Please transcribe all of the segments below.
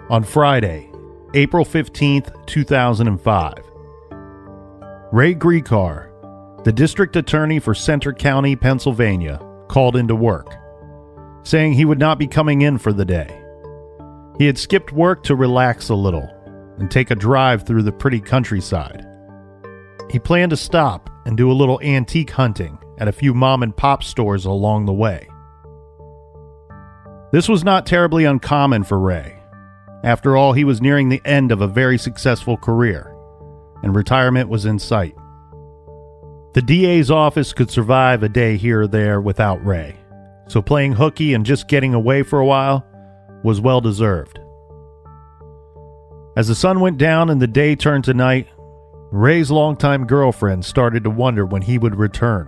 On Friday, April 15th, 2005, Ray Gricar, the district attorney for Center County, Pennsylvania, called into work, saying he would not be coming in for the day. He had skipped work to relax a little and take a drive through the pretty countryside. He planned to stop and do a little antique hunting at a few mom-and-pop stores along the way. This was not terribly uncommon for Ray. After all, he was nearing the end of a very successful career, and retirement was in sight. The DA's office could survive a day here or there without Ray, so playing hooky and just getting away for a while was well deserved. As the sun went down and the day turned to night, Ray's longtime girlfriend started to wonder when he would return.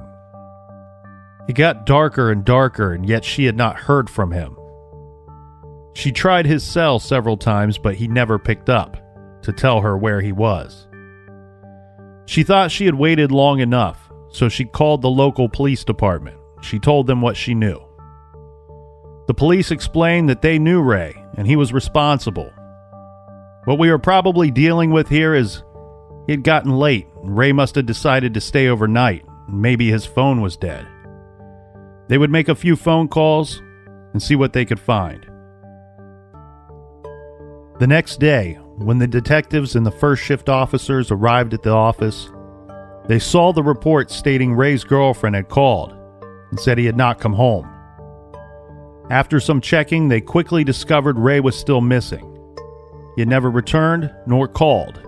It got darker and darker, and yet she had not heard from him. She tried his cell several times, but he never picked up to tell her where he was. She thought she had waited long enough, so she called the local police department. She told them what she knew. The police explained that they knew Ray, and he was responsible. What we are probably dealing with here is he had gotten late, and Ray must have decided to stay overnight, and maybe his phone was dead. They would make a few phone calls and see what they could find. The next day, when the detectives and the first shift officers arrived at the office, they saw the report stating Ray's girlfriend had called and said he had not come home. After some checking, they quickly discovered Ray was still missing. He had never returned nor called.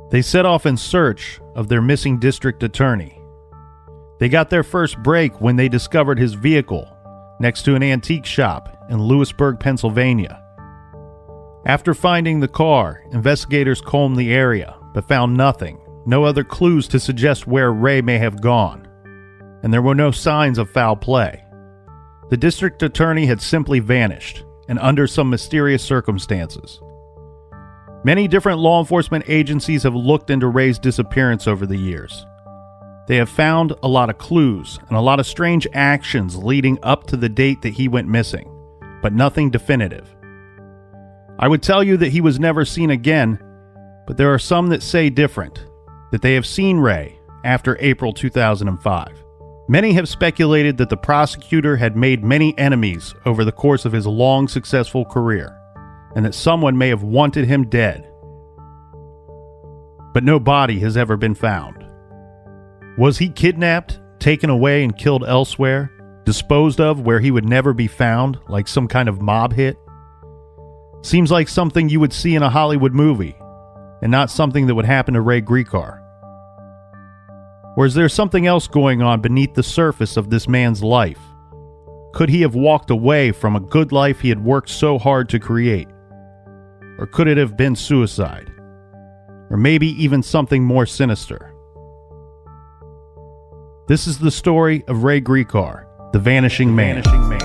They set off in search of their missing district attorney. They got their first break when they discovered his vehicle next to an antique shop in Lewisburg, Pennsylvania. After finding the car, investigators combed the area, but found nothing, no other clues to suggest where Ray may have gone, and there were no signs of foul play. The district attorney had simply vanished, and under some mysterious circumstances. Many different law enforcement agencies have looked into Ray's disappearance over the years. They have found a lot of clues and a lot of strange actions leading up to the date that he went missing, but nothing definitive. I would tell you that he was never seen again, but there are some that say different, that they have seen Ray after April 2005. Many have speculated that the prosecutor had made many enemies over the course of his long, successful career, and that someone may have wanted him dead. But no body has ever been found. Was he kidnapped, taken away and killed elsewhere, disposed of where he would never be found, like some kind of mob hit? Seems like something you would see in a Hollywood movie, and not something that would happen to Ray Gricar. Or is there something else going on beneath the surface of this man's life? Could he have walked away from a good life he had worked so hard to create? Or could it have been suicide? Or maybe even something more sinister? This is the story of Ray Gricar, the Vanishing Man.